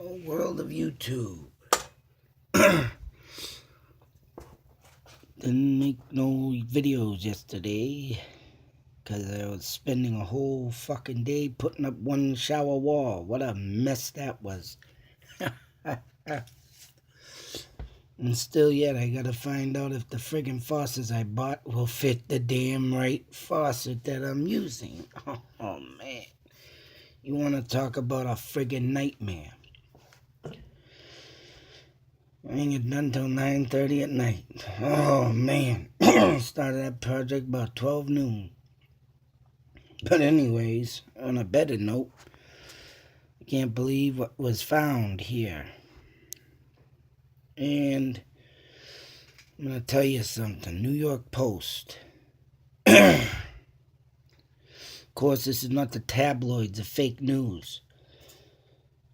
whole world of YouTube. Didn't make no videos yesterday because I was spending a whole fucking day putting up one shower wall. What a mess that was. And still yet, I gotta find out if the friggin' faucets I bought will fit the damn right faucet that I'm using. Oh man. You wanna talk about a friggin' nightmare. I ain't get done till 9:30 at night. Oh, man. Started that project about 12 noon. But anyways, on a better note, I can't believe what was found here. And I'm going to tell you something. New York Post. Of course, this is not the tabloids of fake news.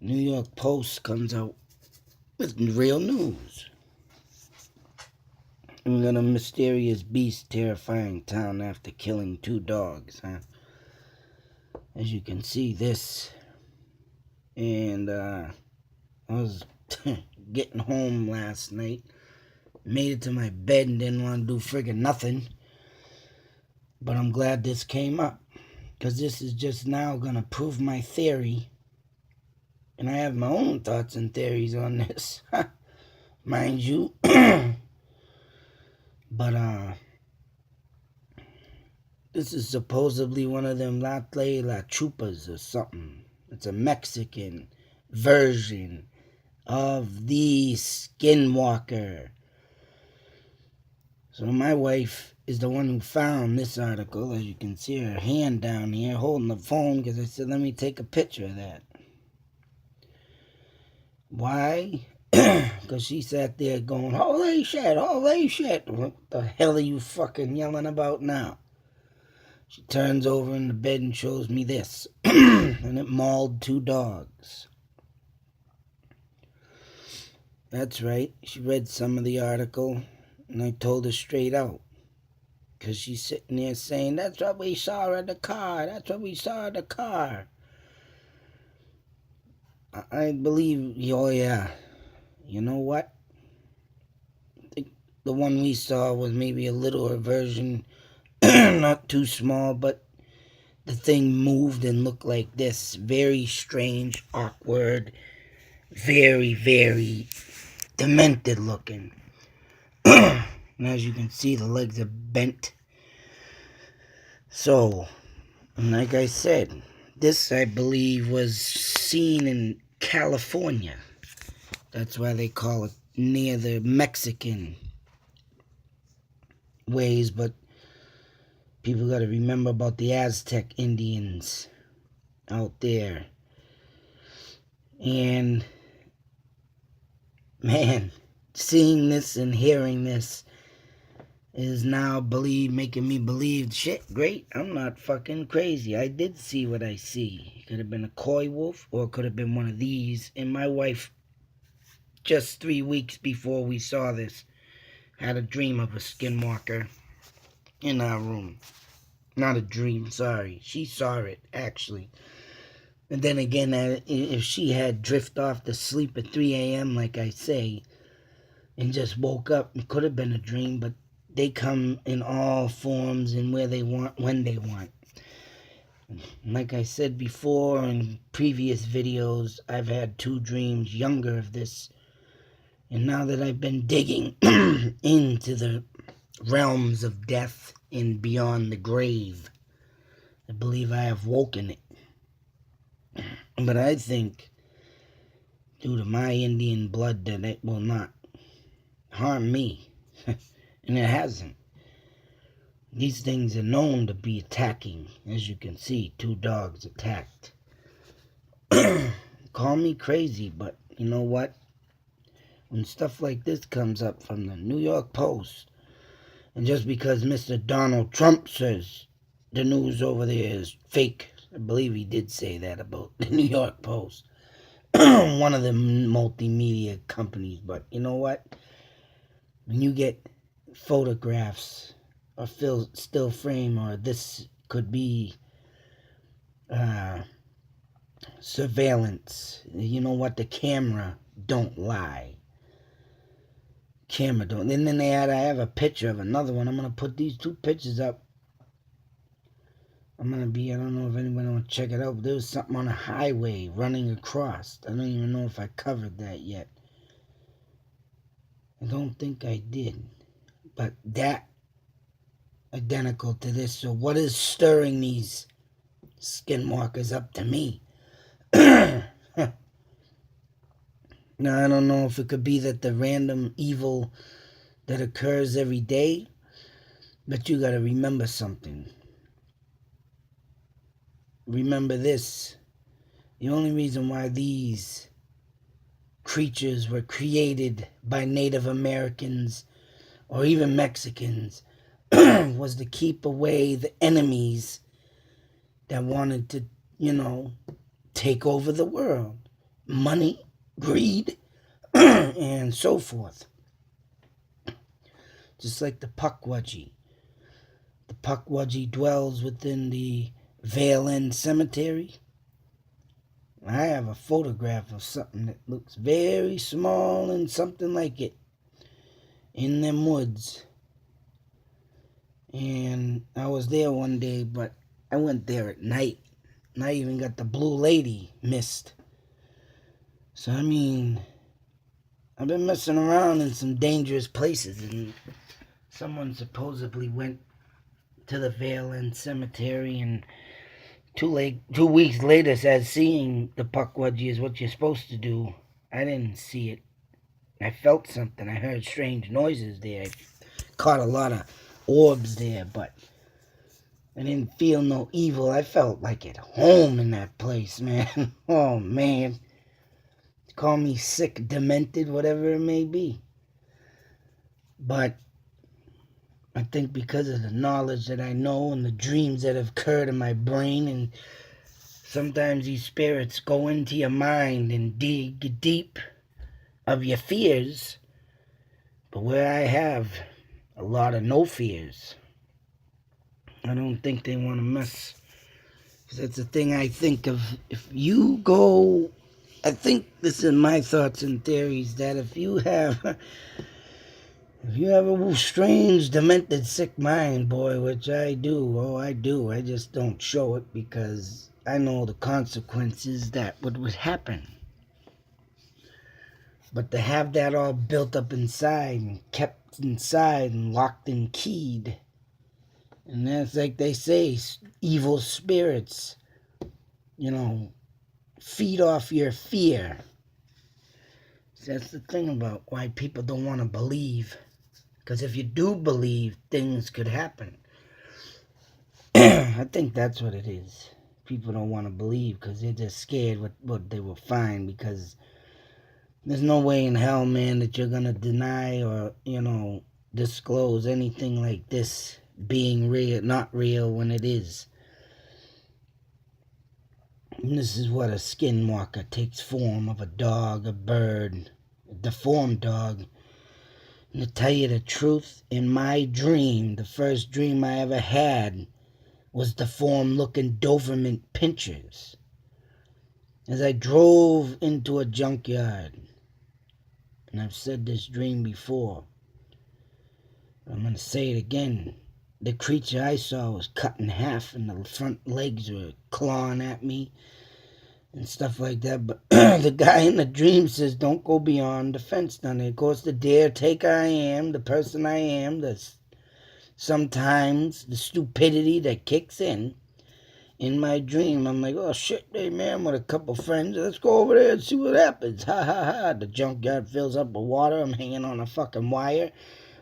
New York Post comes out with real news. We got a mysterious beast terrifying town after killing 2 dogs, huh? As you can see, this. And I was getting home last night. Made it to my bed and didn't want to do friggin' nothing. But I'm glad this came up. Because this is just now going to prove my theory. And I have my own thoughts and theories on this. Mind you. But, this is supposedly one of them La Chupas or something. It's a Mexican version of the Skinwalker. So my wife is the one who found this article. As you can see her hand down here holding the phone because I said, let me take a picture of that. Why? Because she sat there going, holy shit, holy shit. What the hell are you fucking yelling about now? She turns over in the bed and shows me this. And it mauled 2 dogs. That's right. She read some of the article, and I told her straight out. Because she's sitting there saying, that's what we saw in the car. That's what we saw in the car. I believe, oh yeah. You know what? I think the one we saw was maybe a littler version. Not too small, but the thing moved and looked like this. Very strange, awkward, very, very demented looking. And as you can see, the legs are bent. So, like I said, this I believe was seen in California. That's why they call it near the Mexican ways, but people got to remember about the Aztec Indians out there. And man, seeing this and hearing this is now making me believe, shit, great, I'm not fucking crazy. I did see what I see. It could have been a coy wolf, or it could have been one of these. And my wife, just 3 weeks before we saw this, had a dream of a skinwalker in our room. Not a dream, sorry. She saw it, actually. And then again, if she had drifted off to sleep at 3 a.m., like I say, and just woke up, it could have been a dream, but they come in all forms and where they want, when they want. Like I said before in previous videos, I've had 2 dreams younger of this. And now that I've been digging into the realms of death and beyond the grave, I believe I have woken it. But I think, due to my Indian blood, that it will not harm me. And it hasn't. These things are known to be attacking. As you can see, 2 dogs attacked. Call me crazy, but you know what? When stuff like this comes up from the New York Post, and just because Mr. Donald Trump says the news over there is fake, I believe he did say that about the New York Post, one of the multimedia companies, but you know what? When you get photographs or still frame, or this could be surveillance. You know what? The camera don't lie. Camera don't. And then I have a picture of another one. I'm going to put these two pictures up. I don't know if anyone want to check it out. There was something on a highway running across. I don't even know if I covered that yet. I don't think I did. But that identical to this. So what is stirring these skinwalkers up to me? Now, I don't know if it could be that the random evil that occurs every day, but you got to remember something. Remember this. The only reason why these creatures were created by Native Americans or even Mexicans was to keep away the enemies that wanted to, take over the world. Money, greed, and so forth. Just like the Pukwudgie. The Pukwudgie dwells within the Vale End Cemetery. I have a photograph of something that looks very small and something like it in them woods. And I was there one day, but I went there at night. And I even got the Blue Lady missed. So, I've been messing around in some dangerous places. And someone supposedly went to the Vale End Cemetery, and 2 weeks later said seeing the Pukwudgie is what you're supposed to do. I didn't see it. I felt something. I heard strange noises there. I caught a lot of orbs there, but I didn't feel no evil. I felt like at home in that place, man. Oh, man. Call me sick, demented, whatever it may be. But I think because of the knowledge that I know and the dreams that have occurred in my brain, and sometimes these spirits go into your mind and dig deep of your fears. But where I have a lot of no fears, I don't think they want to mess. Because that's the thing I think of. If you go, I think this is my thoughts and theories, that if you have a strange, demented, sick mind, boy, which I do, I just don't show it because I know the consequences that would happen. But to have that all built up inside and kept inside and locked and keyed, and that's like they say, evil spirits, feed off your fear. So that's the thing about why people don't want to believe. Because if you do believe, things could happen. I think that's what it is. People don't want to believe because they're just scared what they will find, because there's no way in hell, man, that you're going to deny or, disclose anything like this being real, not real, when it is. And this is what a skinwalker takes form of: a dog, a bird, a deformed dog. And to tell you the truth, in my dream, the first dream I ever had was deformed-looking Doberman pinchers. As I drove into a junkyard, and I've said this dream before, but I'm going to say it again. The creature I saw was cut in half, and the front legs were clawing at me and stuff like that. But the guy in the dream says, don't go beyond the fence down there. Of course, the dare taker I am, the person I am, sometimes the stupidity that kicks in my dream. I'm like, oh shit, hey man, with a couple friends, let's go over there and see what happens. Ha ha ha. The junkyard fills up with water. I'm hanging on a fucking wire.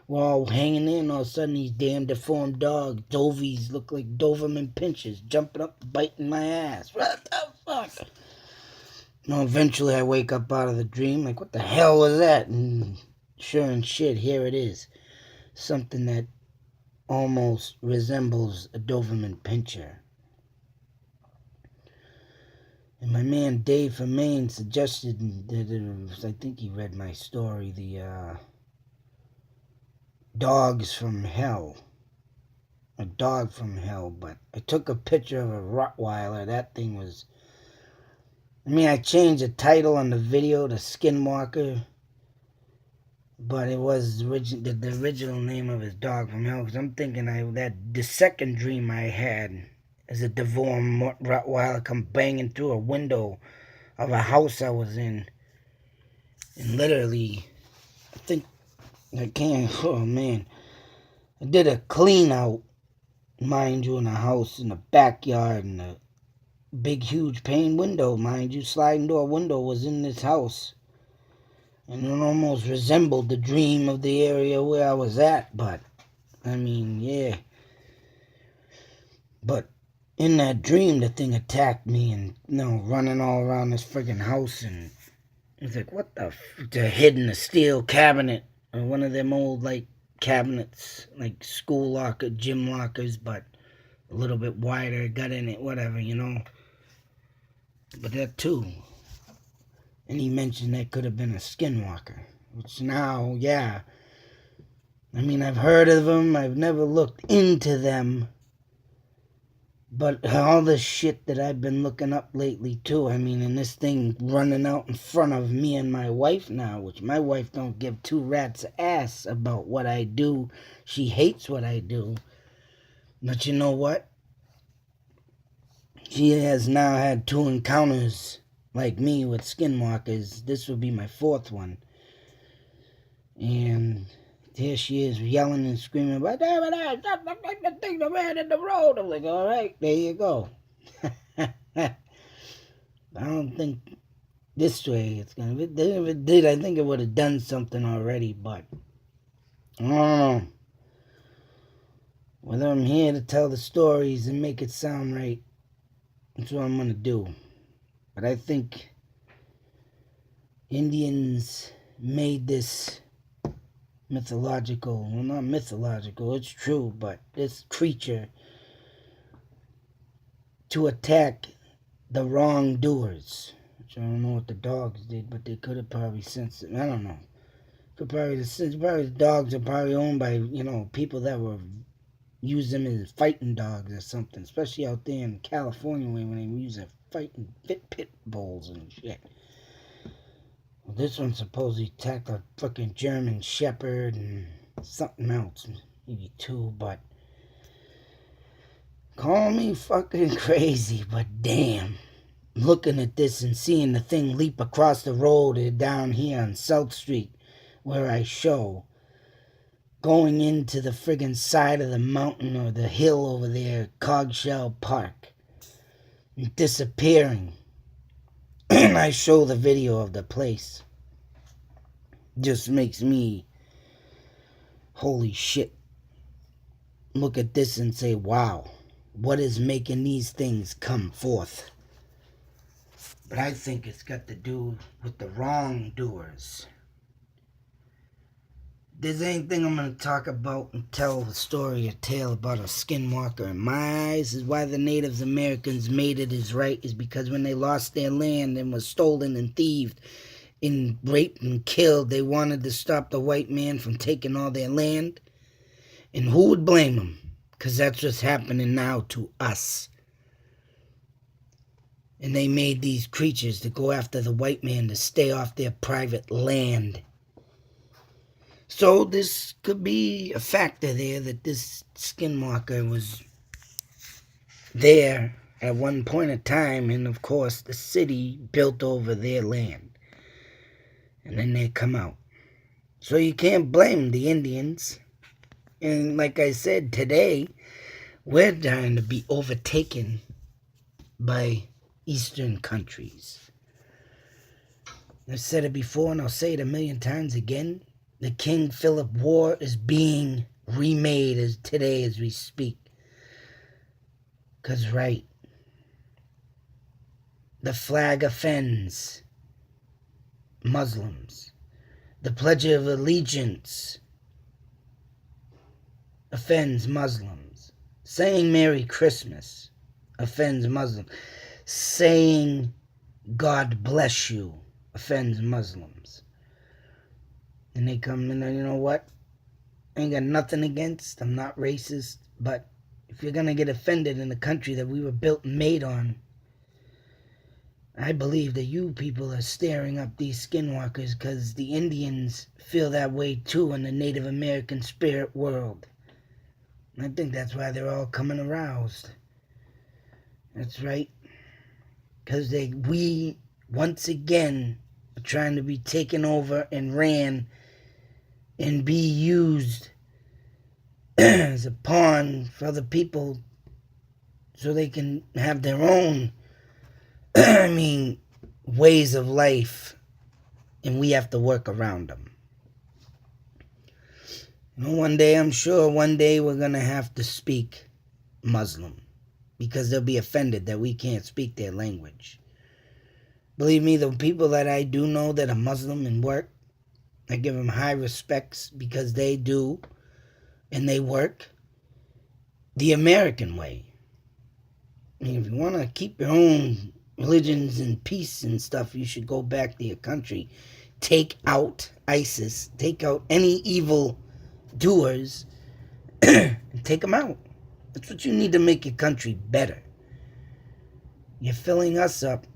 We're all hanging there, and all of a sudden these damn deformed dogs, Dovies, look like Doberman pinchers, jumping up, biting my ass. What the fuck? Eventually I wake up out of the dream, like, what the hell was that? And sure and shit, here it is. Something that almost resembles a Doberman pinscher. And my man Dave from Maine suggested that it was, I think he read my story, the dogs from hell. A dog from hell, but I took a picture of a Rottweiler. That thing was I mean, I changed the title on the video to Skinwalker, but it was the original name of his dog from hell. Because I'm thinking that the second dream I had is a deformed Rottweiler come banging through a window of a house I was in, and literally, I think I can't. Oh man, I did a clean out, mind you, in a house in the backyard, and a big, huge pane window, mind you, sliding door window was in this house. And it almost resembled the dream of the area where I was at, but, I mean, yeah. But in that dream, the thing attacked me and, running all around this friggin' house, and it's like, what the They're hidden a steel cabinet, or one of them old, cabinets, like school locker, gym lockers, but a little bit wider, got in it, whatever, But that too. And he mentioned that could have been a skinwalker, which now, yeah. I mean, I've heard of them. I've never looked into them. But all the shit that I've been looking up lately, too. I mean, and this thing running out in front of me and my wife now, which my wife don't give two rats' ass about what I do. She hates what I do. But you know what? She has now had 2 encounters like me with skinwalkers. This will be my 4th one. And here she is yelling and screaming about, stop the thing, the man in the road. I'm like, all right, there you go. I don't think this way it's going to be. If it did, I think it would have done something already, but I don't know. Whether I'm here to tell the stories and make it sound right, that's what I'm going to do. But I think Indians made this mythological, well, not mythological, it's true, but this creature to attack the wrongdoers. Which I don't know what the dogs did, but they could have probably sensed it. I don't know. Probably the dogs are probably owned by, people that were use them as fighting dogs or something, especially out there in California when they use them fighting pit bulls and shit. Well, this one supposedly attacked a fucking German Shepherd and something else, maybe 2, but call me fucking crazy, but damn. Looking at this and seeing the thing leap across the road down here on South Street where I show, going into the friggin' side of the mountain or the hill over there, Cogshell Park, and disappearing. And I show the video of the place. Just makes me, holy shit, look at this and say, wow, what is making these things come forth? But I think it's got to do with the wrongdoers. If there's anything I'm going to talk about and tell a story, a tale about a skinwalker in my eyes, is why the Native Americans made it as right, is because when they lost their land and was stolen and thieved and raped and killed, they wanted to stop the white man from taking all their land. And who would blame them? Because that's what's happening now to us. And they made these creatures to go after the white man to stay off their private land. So this could be a factor there, that this skinwalker was there at one point in time, and of course the city built over their land. And then they come out. So you can't blame the Indians. And like I said, today we're trying to be overtaken by Eastern countries. I've said it before and I'll say it 1,000,000 times again. The King Philip War is being remade as today as we speak. Because, right, the flag offends Muslims. The Pledge of Allegiance offends Muslims. Saying Merry Christmas offends Muslims. Saying God bless you offends Muslims. And they come in and you know what? I ain't got nothing against. I'm not racist. But if you're going to get offended in a country that we were built and made on, I believe that you people are stirring up these skinwalkers because the Indians feel that way too in the Native American spirit world. I think that's why they're all coming aroused. That's right. Because we, once again, are trying to be taken over and ran and be used as a pawn for other people so they can have their own, ways of life, and we have to work around them. One day, I'm sure one day we're going to have to speak Muslim because they'll be offended that we can't speak their language. Believe me, the people that I do know that are Muslim and work, I give them high respects because they do and they work the American way. If you want to keep your own religions and peace and stuff, you should go back to your country. Take out ISIS. Take out any evil doers and take them out. That's what you need to make your country better. You're filling us up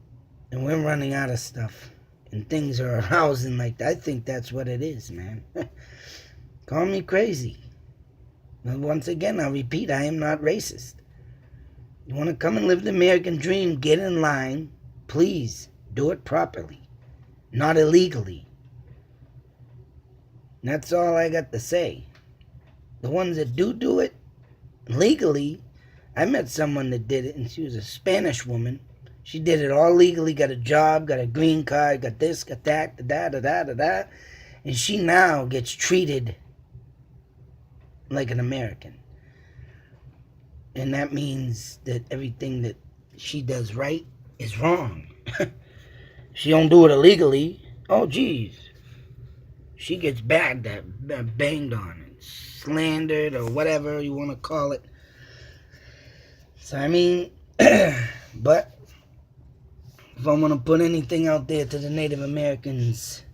and we're running out of stuff. And things are arousing like that. I think that's what it is, man. Call me crazy. And once again, I'll repeat, I am not racist. You want to come and live the American dream, get in line. Please, do it properly. Not illegally. That's all I got to say. The ones that do it legally, I met someone that did it, and she was a Spanish woman. She did it all legally, got a job, got a green card, got this, got that, da-da-da-da-da. And she now gets treated like an American. And that means that everything that she does right is wrong. She don't do it illegally. Oh, geez. She gets banged on and slandered or whatever you want to call it. So, but if I want to put anything out there to the Native Americans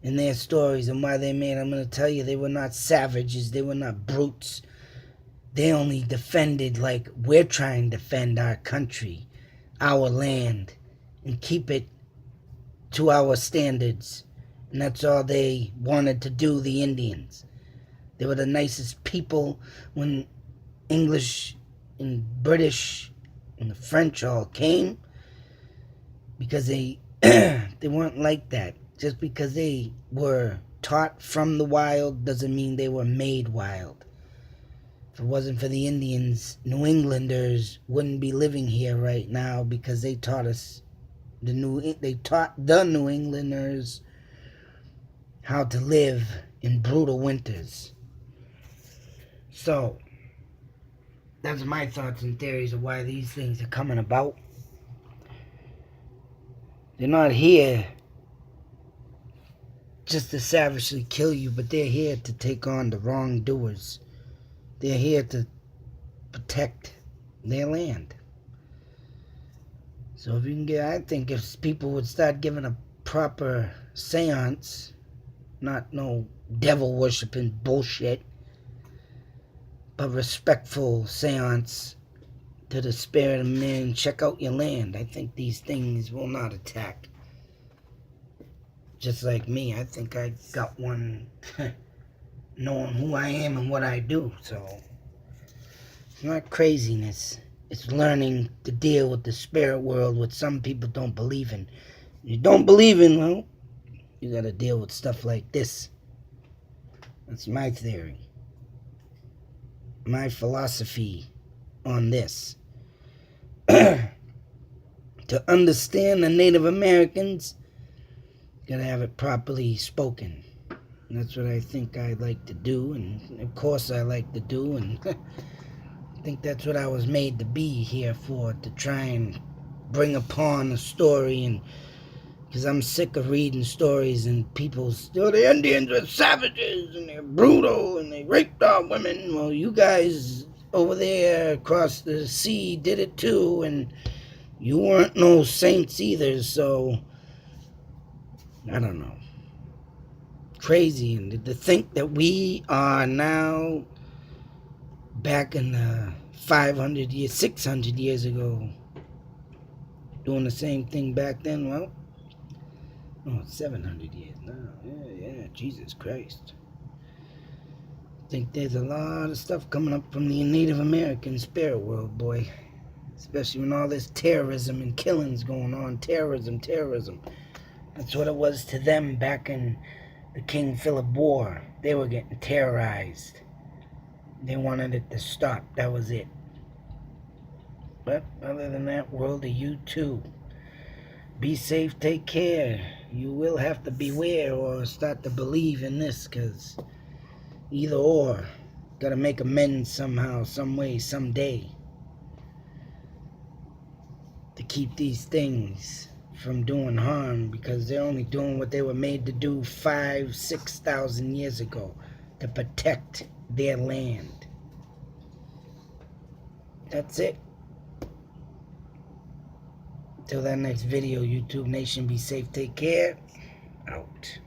and their stories and why they made, I'm going to tell you they were not savages. They were not brutes. They only defended like we're trying to defend our country, our land, and keep it to our standards. And that's all they wanted to do, the Indians. They were the nicest people when English and British and the French all came, because they they weren't like that. Just because they were taught from the wild doesn't mean they were made wild. If it wasn't for the Indians, New Englanders wouldn't be living here right now, because they taught us they taught the New Englanders how to live in brutal winters. So that's my thoughts and theories of why these things are coming about. They're not here just to savagely kill you, but they're here to take on the wrongdoers. They're here to protect their land. So if you can I think if people would start giving a proper seance, not no devil worshipping bullshit, but respectful seance to the spirit of man, check out your land. I think these things will not attack. Just like me, I think I got one knowing who I am and what I do. So it's not craziness. It's learning to deal with the spirit world, which some people don't believe in. You don't believe in, well, you gotta deal with stuff like this. That's my theory. My philosophy on this. To understand the Native Americans, you gotta have it properly spoken. And that's what I think I like to do, and of course I like to do, and I think that's what I was made to be here for, to try and bring upon a story. And because I'm sick of reading stories and people's, the Indians are savages and they're brutal and they raped our women. Well, you guys over there across the sea did it too, and you weren't no saints either. So I don't know. Crazy. And to think that we are now back in the 500 years, 600 years ago, doing the same thing back then. Well, oh, 700 years now. Yeah, Jesus Christ. I think there's a lot of stuff coming up from the Native American spirit world, boy. Especially when all this terrorism and killings going on. Terrorism. That's what it was to them back in the King Philip War. They were getting terrorized. They wanted it to stop. That was it. But other than that, world of you too. Be safe, take care. You will have to beware or start to believe in this, because either or. Gotta make amends somehow, some way, someday, to keep these things from doing harm, because they're only doing what they were made to do 5,000-6,000 years ago, to protect their land. That's it. Till that next video, YouTube Nation, be safe, take care. Out.